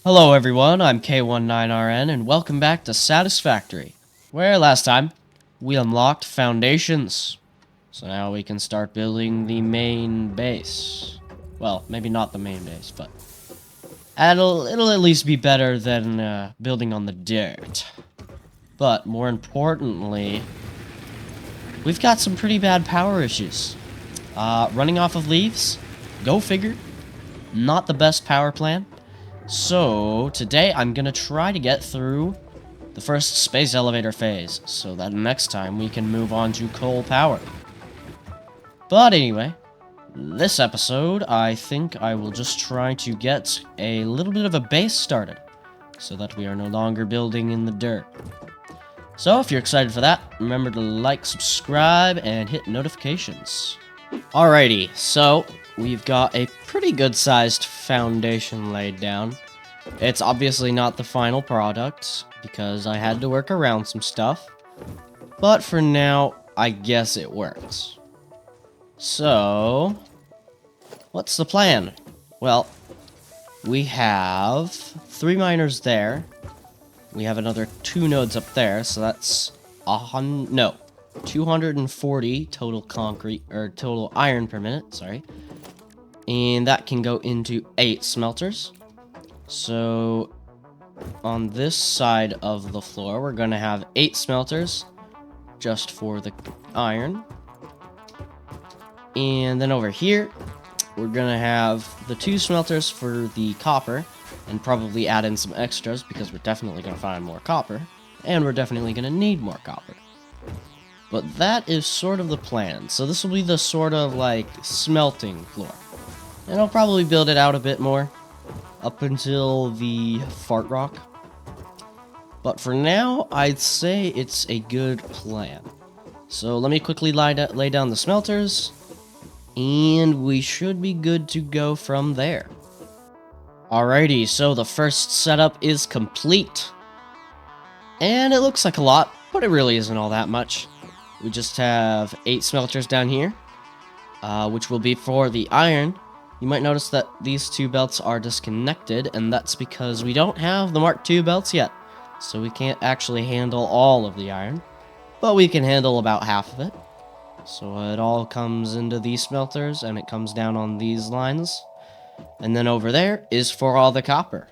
Hello everyone, I'm K19RN and welcome back to Satisfactory, where last time we unlocked foundations. So now we can start building the main base. Well, maybe not the main base, but it'll at least be better than building on the dirt. But more importantly, we've got some pretty bad power issues. Running off of leaves, go figure, not the best power plan. So, today I'm gonna try to get through the first space elevator phase, so that next time we can move on to coal power. But anyway, this episode, I think I will just try to get a little bit of a base started, so that we are no longer building in the dirt. So, if you're excited for that, remember to like, subscribe, and hit notifications. Alrighty, so we've got a pretty good-sized foundation laid down. It's obviously not the final product, because I had to work around some stuff. But for now, I guess it works. So, what's the plan? Well, we have 3 miners there. We have another 2 nodes up there, so that's 240 total concrete, or total iron per minute, sorry. And that can go into 8 smelters. So, on this side of the floor, we're going to have 8 smelters, just for the iron. And then over here, we're going to have the 2 smelters for the copper, and probably add in some extras, because we're definitely going to find more copper, and we're definitely going to need more copper. But that is sort of the plan. So this will be the sort of, like, smelting floor. And I'll probably build it out a bit more, up until the fart rock. But for now, I'd say it's a good plan. So let me quickly lay down the smelters, and we should be good to go from there. Alrighty, so the first setup is complete. And it looks like a lot, but it really isn't all that much. We just have 8 smelters down here, which will be for the iron. You might notice that these 2 belts are disconnected, and that's because we don't have the Mark II belts yet. So we can't actually handle all of the iron, but we can handle about half of it. So it all comes into these smelters, and it comes down on these lines. And then over there is for all the copper.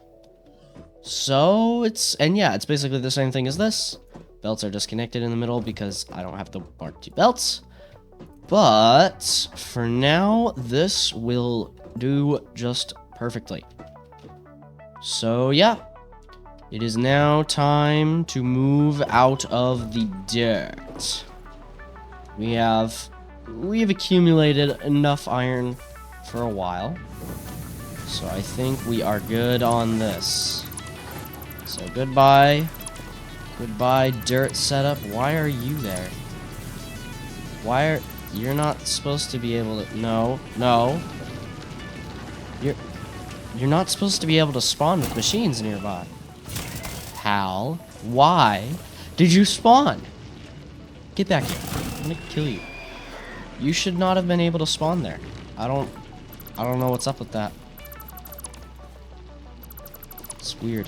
So it's basically the same thing as this. Belts are disconnected in the middle because I don't have the Mark II belts. But for now, this will do just perfectly. So yeah, it is now time to move out of the dirt. We've accumulated enough iron for a while, so I think we are good on this. So goodbye dirt setup. Why are you there? You're not supposed to be able to... No. You're not supposed to be able to spawn with machines nearby. Pal, why did you spawn? Get back here. I'm gonna kill you. You should not have been able to spawn there. I don't know what's up with that. It's weird.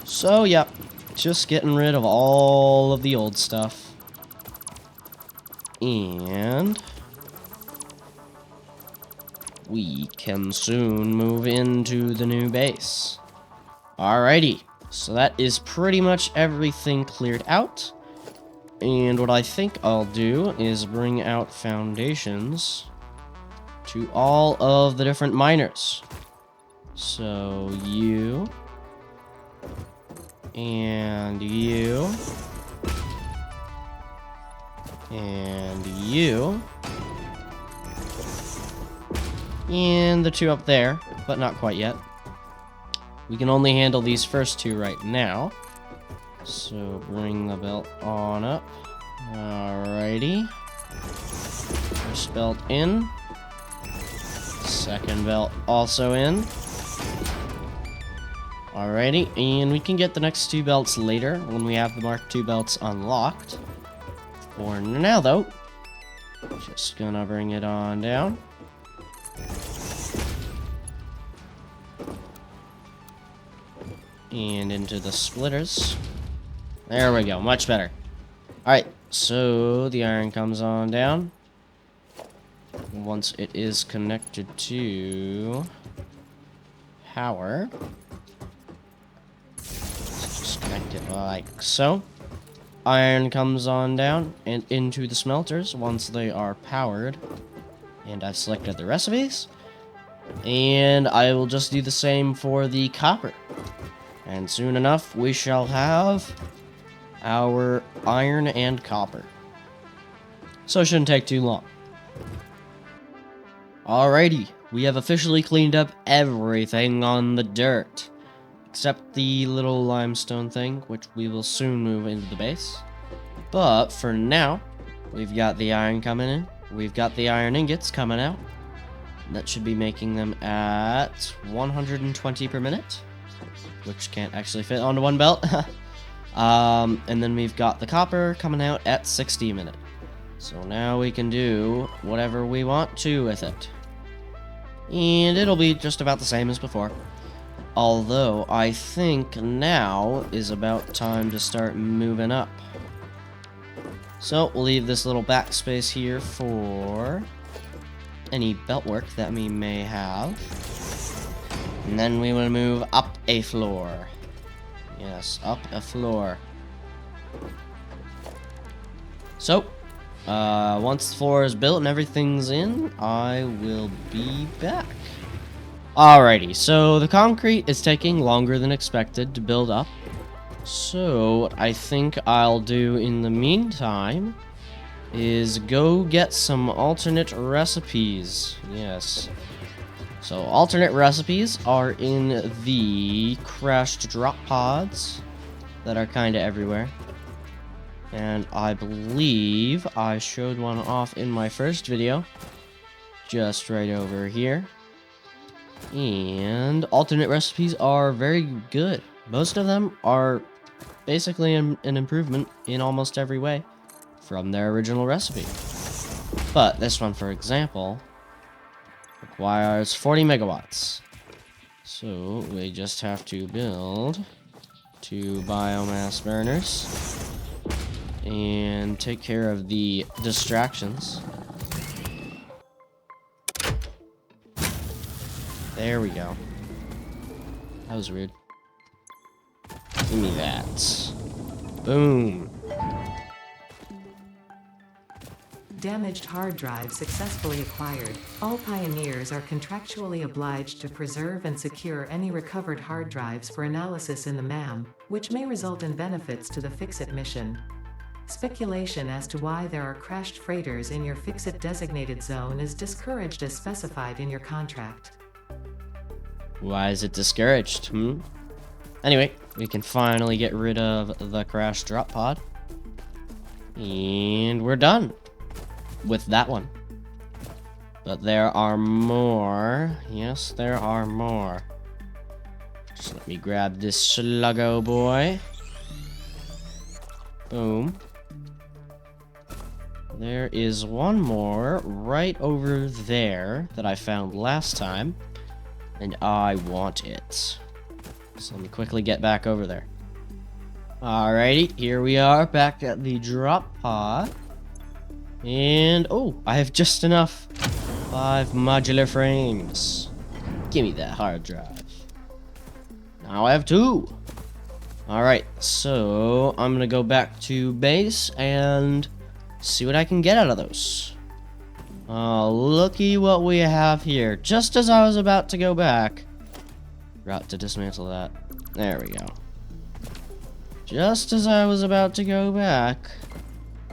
So, yeah, just getting rid of all of the old stuff. And we can soon move into the new base. Alrighty, so that is pretty much everything cleared out. And what I think I'll do is bring out foundations to all of the different miners. So you, and you, and you, and the 2 up there, but not quite yet. We can only handle these first 2 right now. So bring the belt on up. Alrighty. First belt in. Second belt also in. Alrighty, and we can get the next 2 belts later when we have the Mark II belts unlocked. For now, though, just gonna bring it on down. And into the splitters. There we go, much better. Alright, so the iron comes on down. Once it is connected to power, just connect it like so. Iron comes on down and into the smelters once they are powered. And I've selected the recipes. And I will just do the same for the copper. And soon enough, we shall have our iron and copper. So it shouldn't take too long. Alrighty, we have officially cleaned up everything on the dirt. Except the little limestone thing, which we will soon move into the base. But for now, we've got the iron coming in. We've got the iron ingots coming out. That should be making them at 120 per minute. Which can't actually fit onto one belt. And then we've got the copper coming out at 60 a minute. So now we can do whatever we want to with it. And it'll be just about the same as before. Although, I think now is about time to start moving up. So, we'll leave this little backspace here for any belt work that we may have. And then we will move up a floor. Yes, up a floor. So, once the floor is built and everything's in, I will be back. Alrighty, so the concrete is taking longer than expected to build up. So, what I think I'll do in the meantime is go get some alternate recipes. Yes. So, alternate recipes are in the crashed drop pods that are kind of everywhere. And I believe I showed one off in my first video. Just right over here. And alternate recipes are very good. Most of them are basically an improvement in almost every way from their original recipe. But this one, for example, requires 40 megawatts. So we just have to build 2 biomass burners and take care of the distractions. There we go. That was weird. Give me that. Boom. Damaged hard drive successfully acquired. All pioneers are contractually obliged to preserve and secure any recovered hard drives for analysis in the MAM, which may result in benefits to the Fix-It mission. Speculation as to why there are crashed freighters in your Fix-It designated zone is discouraged as specified in your contract. Why is it discouraged, Anyway, we can finally get rid of the crashed drop pod. And we're done with that one. But there are more. Yes, there are more. Just let me grab this sluggo boy. Boom. There is one more right over there that I found last time. And I want it. So let me quickly get back over there. Alrighty, here we are back at the drop pod. And, oh, I have just enough. 5 modular frames. Give me that hard drive. Now I have 2. Alright, so I'm gonna go back to base and see what I can get out of those. Looky what we have here. Just as I was about to go back. Route to dismantle that. There we go. Just as I was about to go back,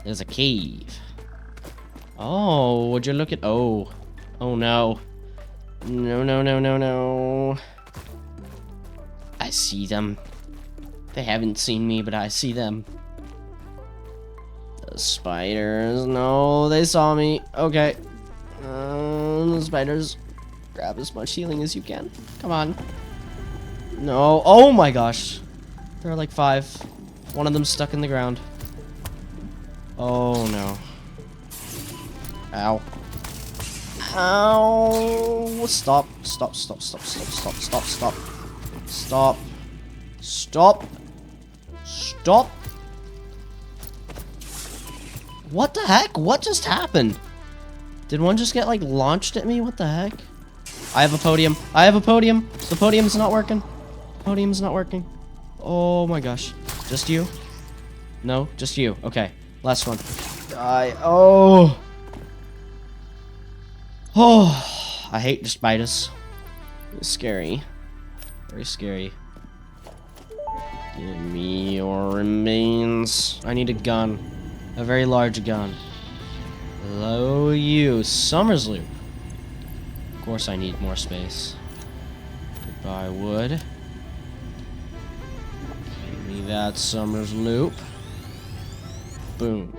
there's a cave. Oh, would you look at... Oh. Oh, no. No, no, no, no, no. I see them. They haven't seen me, but I see them. The spiders. No, they saw me. Okay. The spiders. Grab as much healing as you can. Come on. No. Oh my gosh. There are like 5. One of them stuck in the ground. Oh no. Ow. Ow. Stop. Stop, stop, stop, stop, stop, stop, stop. Stop. Stop. Stop. What the heck? What just happened? Did one just get, like, launched at me? What the heck? I have a podium. I have a podium. The podium's not working. Podium's not working. Oh my gosh. Just you? No, just you. Okay. Last one. Die. Oh. Oh. I hate the spiders. It's scary. Very scary. Give me your remains. I need a gun. A very large gun. Hello, you. Summer's Loop. Of course I need more space. Goodbye, wood. Give me that Summer's Loop. Boom.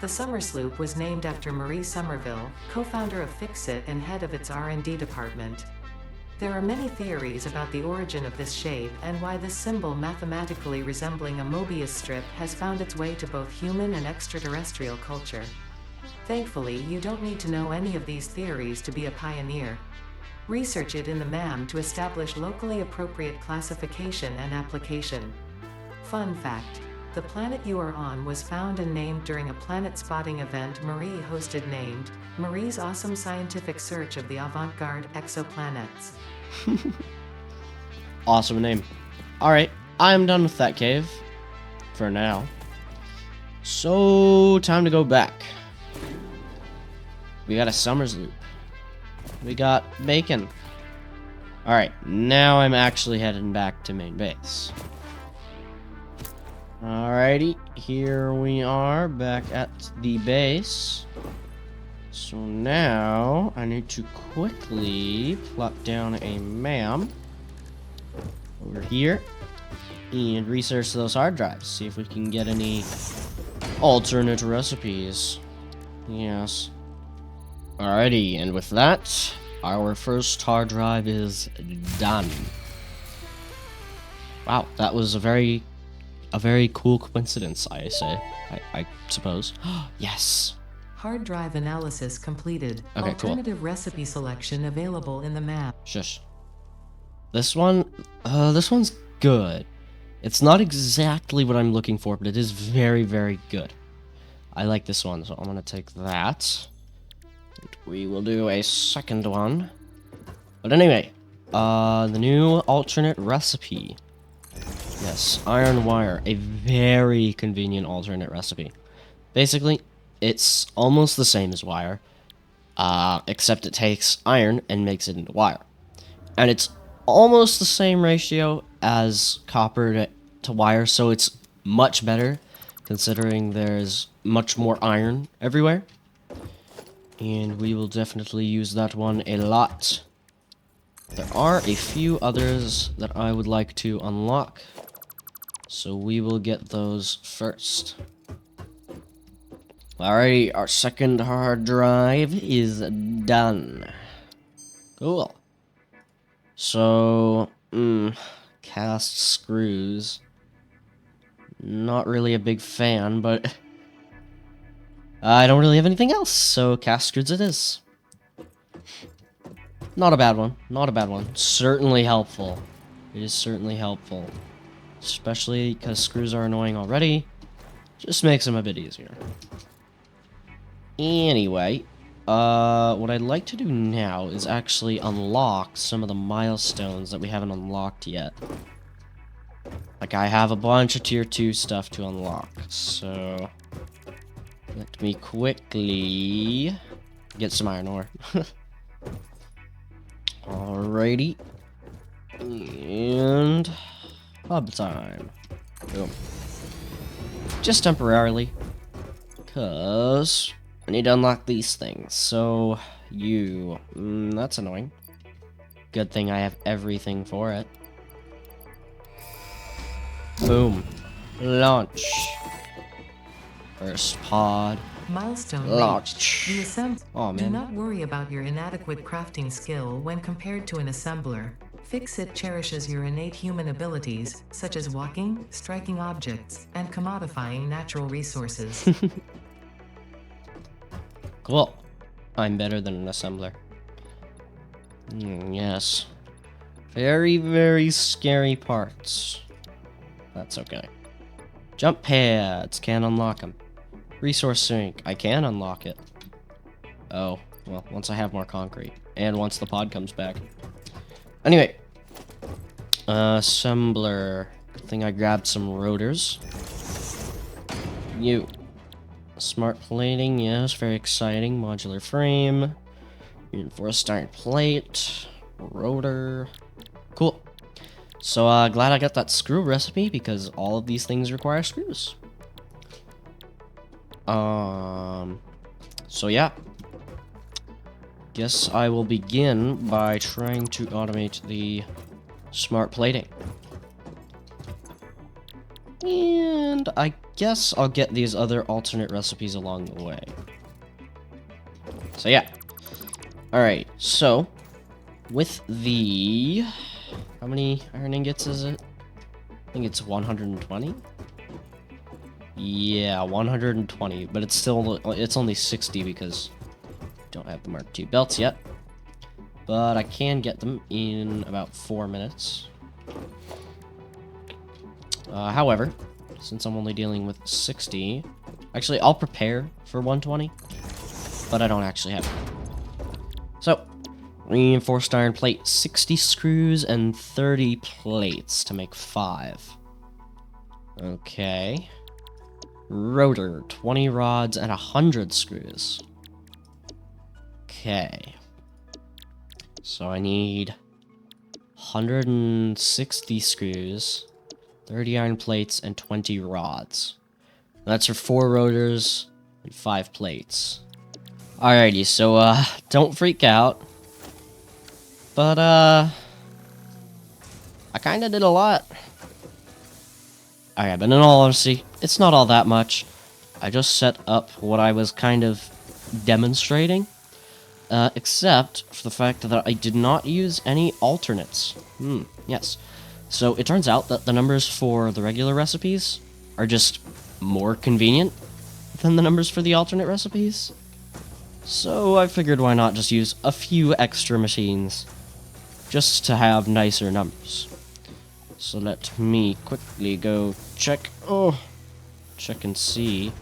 The Summer Sloop was named after Marie Somerville, co-founder of Fixit and head of its R&D department. There are many theories about the origin of this shape and why this symbol, mathematically resembling a Mobius strip, has found its way to both human and extraterrestrial culture. Thankfully, you don't need to know any of these theories to be a pioneer. Research it in the MAM to establish locally appropriate classification and application. Fun fact: the planet you are on was found and named during a planet spotting event Marie hosted named Marie's Awesome Scientific Search of the Avant-Garde Exoplanets. Awesome name. Alright, I'm done with that cave. For now. So, time to go back. We got a Summer's Loop. We got bacon. Alright, now I'm actually heading back to main base. Alrighty, here we are back at the base. So now I need to quickly plop down a MAM over here and research those hard drives. See if we can get any alternate recipes. Yes. Alrighty, and with that, our first hard drive is done. Wow, that was a very cool coincidence, I say. I suppose. Yes. Hard drive analysis completed. Okay, Alternative recipe selection available in the map. Shush. This one's good. It's not exactly what I'm looking for, but it is very, very good. I like this one, so I'm gonna take that. And we will do a second one. But anyway, the new alternate recipe. Yes, iron wire, a very convenient alternate recipe. Basically, it's almost the same as wire, except it takes iron and makes it into wire. And it's almost the same ratio as copper to wire, so it's much better, considering there's much more iron everywhere. And we will definitely use that one a lot. There are a few others that I would like to unlock, so we will get those first. Alrighty, our second hard drive is done. Cool. So, cast screws. Not really a big fan, but I don't really have anything else, so cast screws it is. Not a bad one. Not a bad one. Certainly helpful. It is certainly helpful. Especially because screws are annoying already. Just makes them a bit easier. Anyway, what I'd like to do now is actually unlock some of the milestones that we haven't unlocked yet. Like, I have a bunch of tier 2 stuff to unlock, so let me quickly get some iron ore. Alrighty. And hub time. Boom. Just temporarily. Because I need to unlock these things. So, that's annoying. Good thing I have everything for it. Boom. Launch. First pod. Milestone Launch. reached. The assembly. Oh, Do man. not worry about your inadequate crafting skill when compared to an assembler. Fixit cherishes your innate human abilities, such as walking, striking objects, and commodifying natural resources. Cool. I'm better than an assembler. Yes. Very, very scary parts. That's okay. Jump pads. Can't unlock them. Resource sink. I can unlock it. Oh, well, once I have more concrete. And once the pod comes back. Anyway. Assembler. I think I grabbed some rotors. You. Smart plating, yes, very exciting. Modular frame. Reinforced iron plate. Rotor. Cool. So, glad I got that screw recipe because all of these things require screws. So yeah. Guess I will begin by trying to automate the smart plating. And I guess I'll get these other alternate recipes along the way. So yeah. Alright, so with the... How many iron ingots is it? I think it's 120? Yeah, 120, but it's only 60 because I don't have the Mark II belts yet. But I can get them in about 4 minutes. However, since I'm only dealing with 60, actually I'll prepare for 120, but I don't actually have it. So, reinforced iron plate, 60 screws and 30 plates to make 5. Okay. Rotor, 20 rods and 100 screws. Okay. So I need 160 screws, 30 iron plates, and 20 rods. That's for 4 rotors and 5 plates. Alrighty, so, don't freak out. But, I kinda did a lot. Alright, but in all honesty, it's not all that much. I just set up what I was kind of demonstrating. Except for the fact that I did not use any alternates. Yes. So it turns out that the numbers for the regular recipes are just more convenient than the numbers for the alternate recipes. So I figured why not just use a few extra machines just to have nicer numbers. So let me quickly go check and see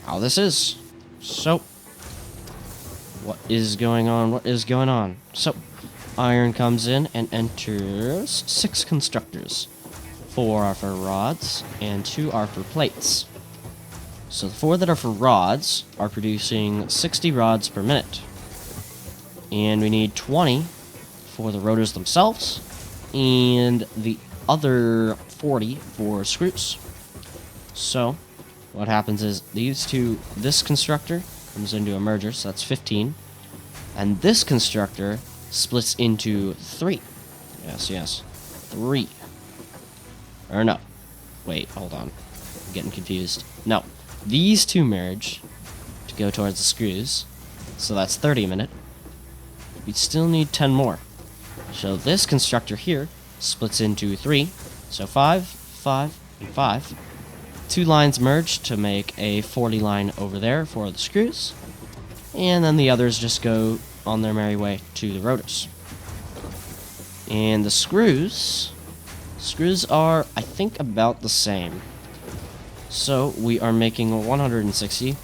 how this is. So, what is going on? What is going on? So, iron comes in and enters 6 constructors. 4 are for rods, and 2 are for plates. So the 4 that are for rods are producing 60 rods per minute. And we need 20 for the rotors themselves, and the other 40 for screws. So, what happens is this constructor comes into a merger, so that's 15. And this constructor splits into 3. Yes. 3. Or no. Wait, hold on. I'm getting confused. No. These 2 merge to go towards the screws. So that's 30 a minute. We still need 10 more. So this constructor here splits into 3. So 5, 5, and 5. 2 lines merge to make a 40 line over there for the screws. And then the others just go on their merry way to the rotors. And the screws are, I think, about the same. So we are making 160.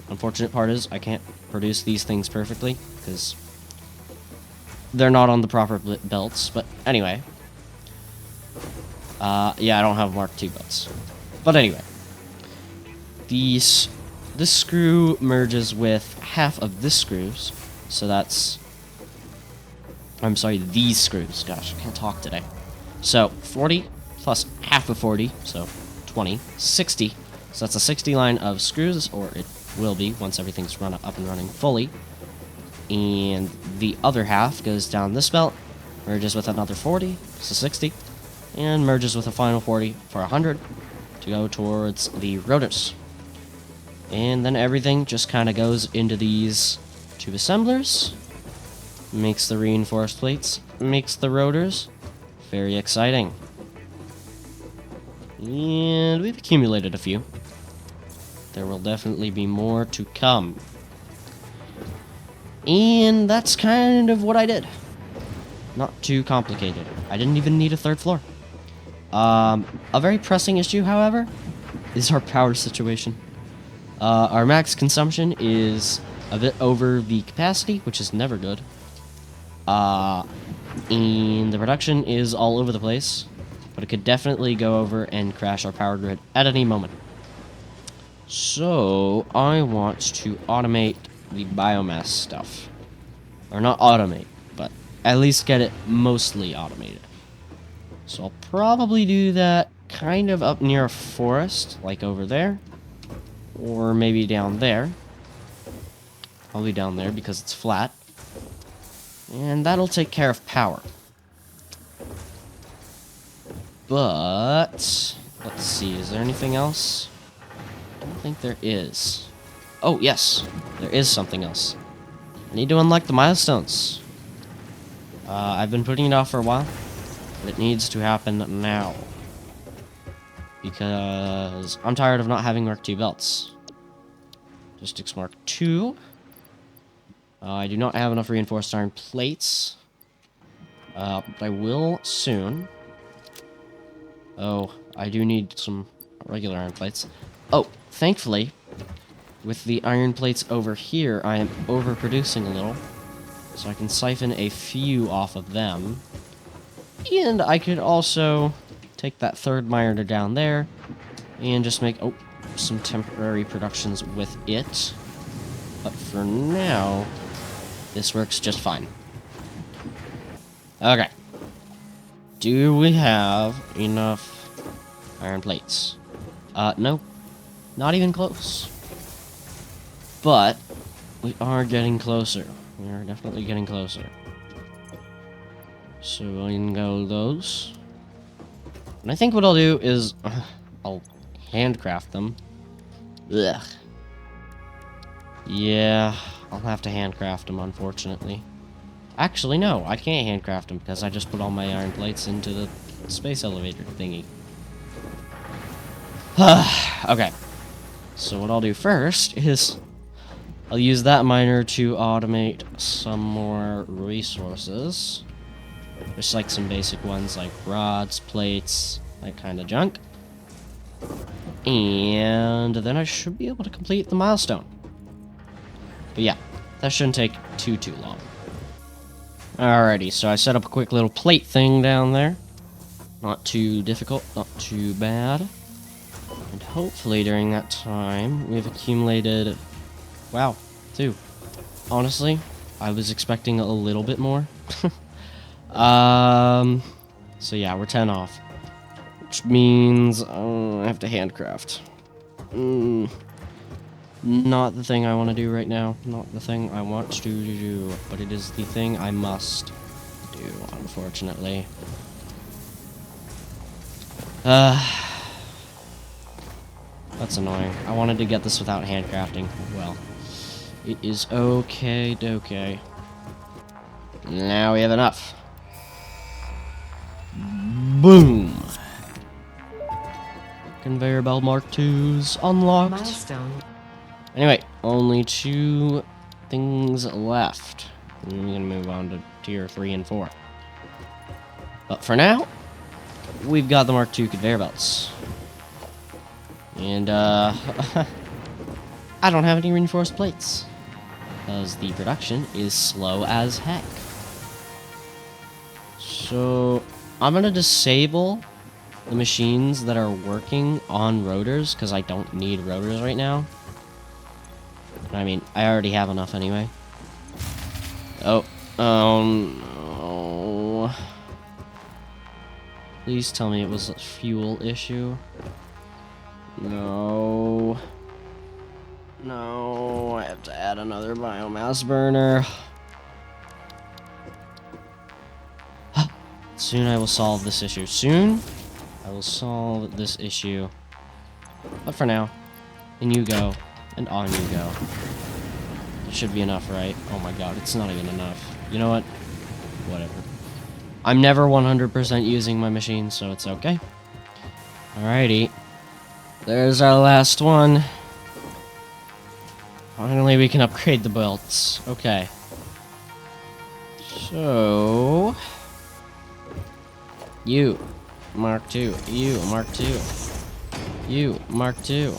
Unfortunate part is I can't produce these things perfectly because they're not on the proper belts. But anyway, yeah, I don't have Mark II belts. But anyway, this screw merges with half of this screws, so that's... I'm sorry, these screws. Gosh, I can't talk today. So, 40 plus half of 40, so 20, 60. So that's a 60 line of screws, or it will be once everything's up and running fully. And the other half goes down this belt, merges with another 40, so 60, and merges with a final 40 for 100 to go towards the rotors. And then everything just kind of goes into these 2 assemblers, makes the reinforced plates, makes the rotors. Very exciting. And we've accumulated a few. There will definitely be more to come. And that's kind of what I did. Not too complicated. I didn't even need a third floor. A very pressing issue, however, is our power situation. Our max consumption is a bit over the capacity, which is never good. And the production is all over the place, but it could definitely go over and crash our power grid at any moment. So, I want to automate the biomass stuff. Or not automate, but at least get it mostly automated. So I'll probably do that kind of up near a forest, like over there. Or maybe down there. Probably down there because it's flat. And that'll take care of power. But let's see, is there anything else? I don't think there is. Oh, yes, there is something else. I need to unlock the milestones. I've been putting it off for a while, but it needs to happen now. Because I'm tired of not having Mark II belts. Logistics Mark II. I do not have enough reinforced iron plates. But I will soon. Oh, I do need some regular iron plates. Oh, thankfully, with the iron plates over here, I am overproducing a little. So I can siphon a few off of them. And I could also take that third miner down there and just make, some temporary productions with it. But for now, this works just fine. Okay. Do we have enough iron plates? No. Not even close. But we are getting closer. We are definitely getting closer. So I can go those. And I think what I'll do is I'll handcraft them. Ugh. Yeah, I'll have to handcraft them, unfortunately. Actually, no, I can't handcraft them because I just put all my iron plates into the space elevator thingy. Okay. So what I'll do first is I'll use that miner to automate some more resources. Just like some basic ones like rods, plates, that kind of junk. And then I should be able to complete the milestone. But yeah, that shouldn't take too long. Alrighty, so I set up a quick little plate thing down there. Not too difficult, not too bad. And hopefully during that time, we've accumulated... Wow, 2. Honestly, I was expecting a little bit more. So yeah, we're 10 off. Which means I have to handcraft. Not the thing I want to do right now. Not the thing I want to do. But it is the thing I must do, unfortunately. That's annoying. I wanted to get this without handcrafting. Well, it is okay. Now we have enough. Boom! Conveyor belt Mark II's unlocked. Milestone. Anyway, only 2 things left. And we're gonna move on to tier 3 and 4. But for now, we've got the Mark II conveyor belts. And, I don't have any reinforced plates. Because the production is slow as heck. So, I'm gonna disable the machines that are working on rotors, because I don't need rotors right now. I mean, I already have enough anyway. Oh no. Please tell me it was a fuel issue. No, I have to add another biomass burner. Soon I will solve this issue. Soon I will solve this issue. But for now, in you go, and on you go. It should be enough, right? Oh my god, it's not even enough. You know what? Whatever. I'm never 100% using my machine, so it's okay. Alrighty. There's our last one. Finally, we can upgrade the belts. Okay. So... You. Mark 2. You. Mark 2. You. Mark 2.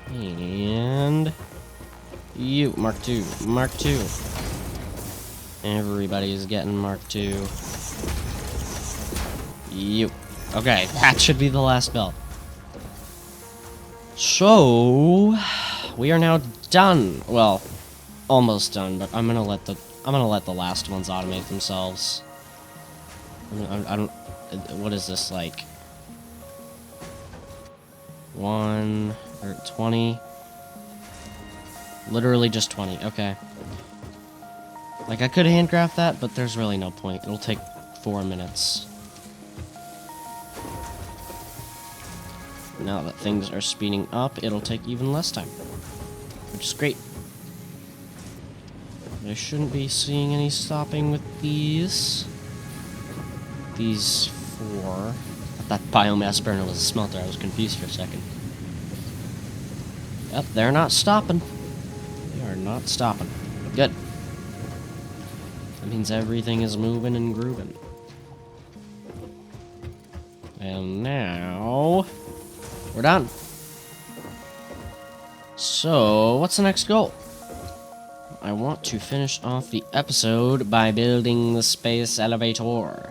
And... you. Mark 2. Mark 2. Everybody's getting Mark 2. You. Okay, that should be the last belt. So... we are now done. Well, almost done, but I'm gonna let the last ones automate themselves. I don't. What is this like? 1 or 20? Literally just 20. Okay. Like I could handcraft that, but there's really no point. It'll take 4 minutes. Now that things are speeding up, it'll take even less time, which is great. I shouldn't be seeing any stopping with these. These 4. I thought that biomass burner was a smelter. I was confused for a second. Yep, they're not stopping. They are not stopping. Good. That means everything is moving and grooving. And now... we're done. So, what's the next goal? I want to finish off the episode by building the space elevator.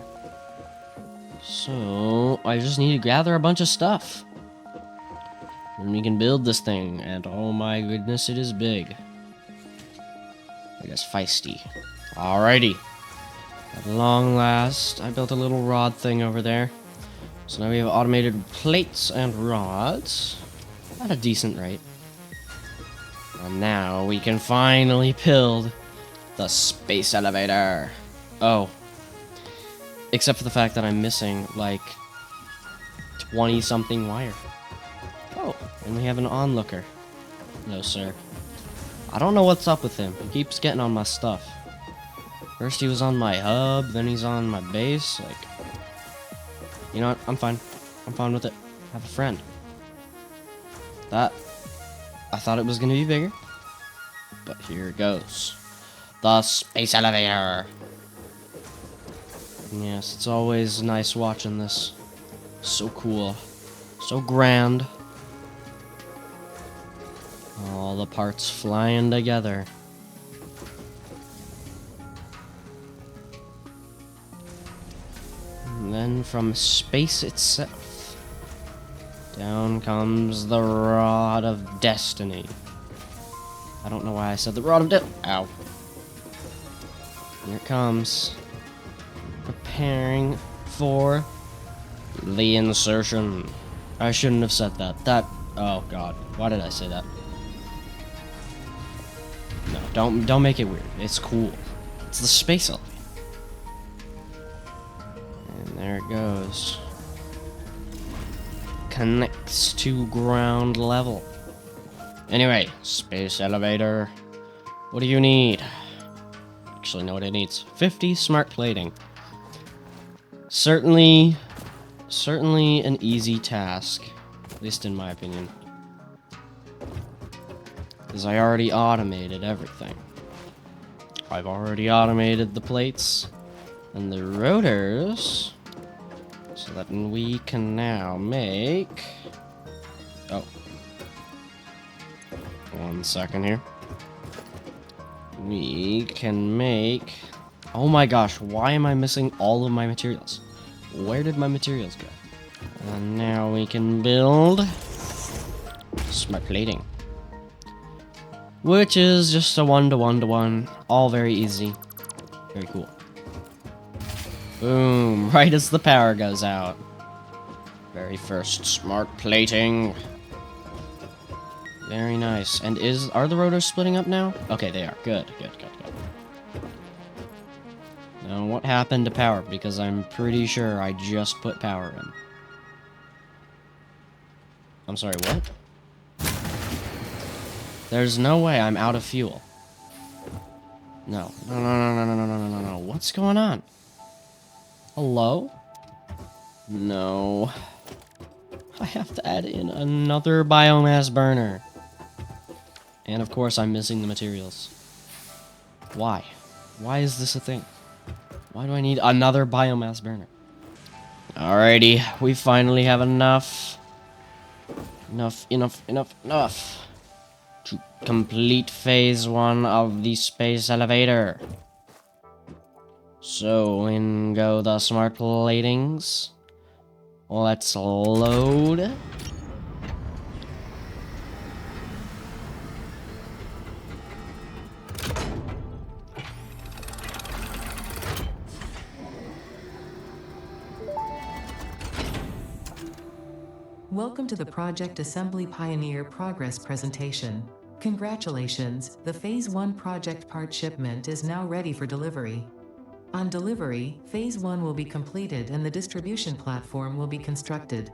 So, I just need to gather a bunch of stuff. And we can build this thing, and oh my goodness, it is big. It is feisty. Alrighty. At long last, I built a little rod thing over there. So now we have automated plates and rods at a decent rate. And now we can finally build the space elevator. Oh. Except for the fact that I'm missing, like, 20-something wire. Oh, and we have an onlooker. No, sir. I don't know what's up with him. He keeps getting on my stuff. First he was on my hub, then he's on my base, like... you know what? I'm fine. I'm fine with it. I have a friend. That... I thought it was gonna be bigger. But here it goes. The space elevator! Yes, it's always nice watching this. So cool. So grand. All the parts flying together. And then from space itself, down comes the Rod of Destiny. I don't know why I said the Rod of Destiny. Ow. Here it comes. Preparing for the insertion. I shouldn't have said that. Oh god. Why did I say that? No, don't make it weird. It's cool. It's the space elevator. And there it goes. Connects to ground level. Anyway, space elevator. What do you need? Actually, know what it needs. 50 smart plating. Certainly an easy task. At least in my opinion. Because I already automated everything. I've already automated the plates and the rotors. So that we can now make... oh. 1 second here. We can make... oh my gosh, why am I missing all of my materials? Where did my materials go? And now we can build... smart plating. Which is just a 1-to-1-to-1. All very easy. Very cool. Boom, right as the power goes out. Very first smart plating. Very nice. And are the rotors splitting up now? Okay, they are. Good. Now, what happened to power? Because I'm pretty sure I just put power in. I'm sorry, what? There's no way I'm out of fuel. No. No. What's going on? Hello? No. I have to add in another biomass burner. And of course I'm missing the materials. Why? Why is this a thing? Why do I need another biomass burner? Alrighty, we finally have enough. Enough. To complete phase 1 of the space elevator. So, in go the smart platings. Let's load. Welcome to the Project Assembly Pioneer Progress presentation. Congratulations, the Phase 1 project part shipment is now ready for delivery. On delivery, Phase 1 will be completed and the distribution platform will be constructed.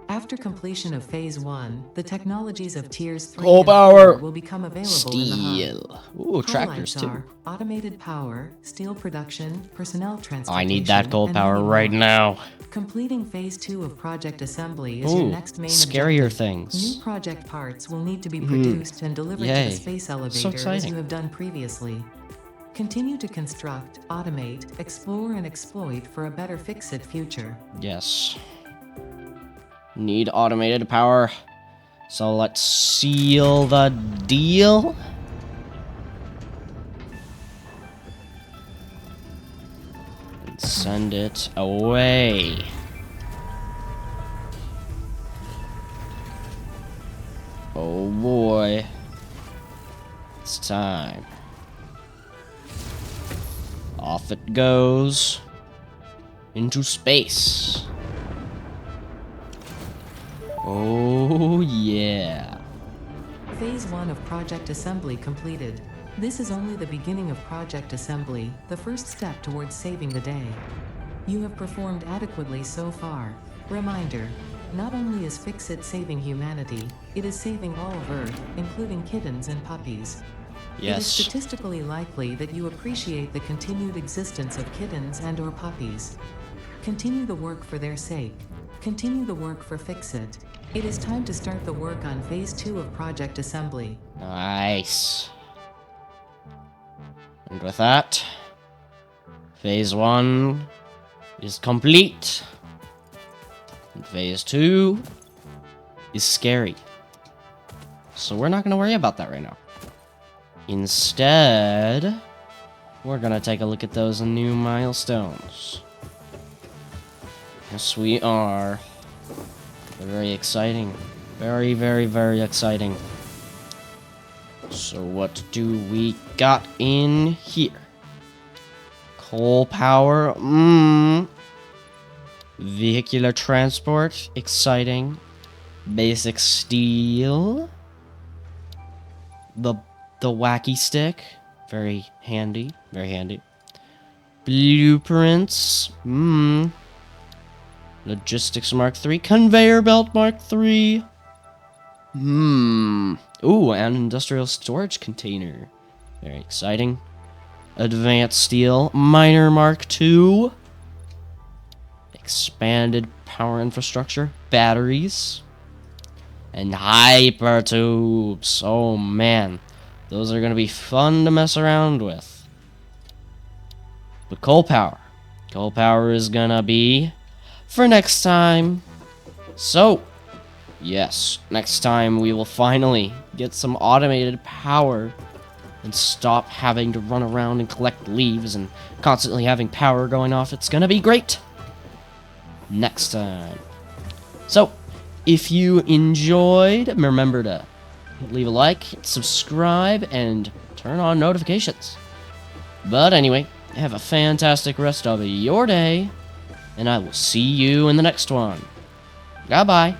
After completion of Phase 1, the technologies of Tiers 3 Coal and power. 4 will become available in the hub. Steel. Ooh, tractors Highlights too. are automated power, steel production, personnel transportation. I need that coal and power many right more. now. Completing Phase 2 of Project Assembly is Ooh, your next main scarier objective. things. New project parts will need to be produced and delivered to Yay. the space So elevator as exciting. you have done previously. Continue to construct, automate, explore, and exploit for a better fix-it future. Yes. Need automated power. So let's seal the deal. And send it away. Oh boy. It's time. Off it goes. Into space. Oh yeah. Phase 1 of Project Assembly completed. This is only the beginning of Project Assembly, the first step towards saving the day. You have performed adequately so far. Reminder, not only is Fix-It saving humanity, it is saving all of Earth, including kittens and puppies. It is Yes. statistically likely that you appreciate the continued existence of kittens and/or puppies. Continue the work for their sake. Continue the work for Fix-It. It is time to start the work on Phase 2 of Project Assembly. Nice. And with that, phase 1 is complete. And phase 2 is scary. So we're not going to worry about that right now. Instead, we're going to take a look at those new milestones. Yes, we are. Very exciting. Very, very, very exciting. So what do we got in here? Coal power. Vehicular transport. Exciting. Basic steel. The wacky stick. Very handy. Very handy. Blueprints. Logistics Mark III. Conveyor Belt Mark III. Ooh, an industrial storage container. Very exciting. Advanced Steel. Miner Mark II. Expanded power infrastructure. Batteries. And hyper tubes. Oh man. Those are going to be fun to mess around with. But coal power. Coal power is going to be for next time. So, yes, next time we will finally get some automated power and stop having to run around and collect leaves and constantly having power going off. It's gonna be great. Next time. So, if you enjoyed, remember to leave a like, subscribe, and turn on notifications. But anyway, have a fantastic rest of your day, and I will see you in the next one. Goodbye.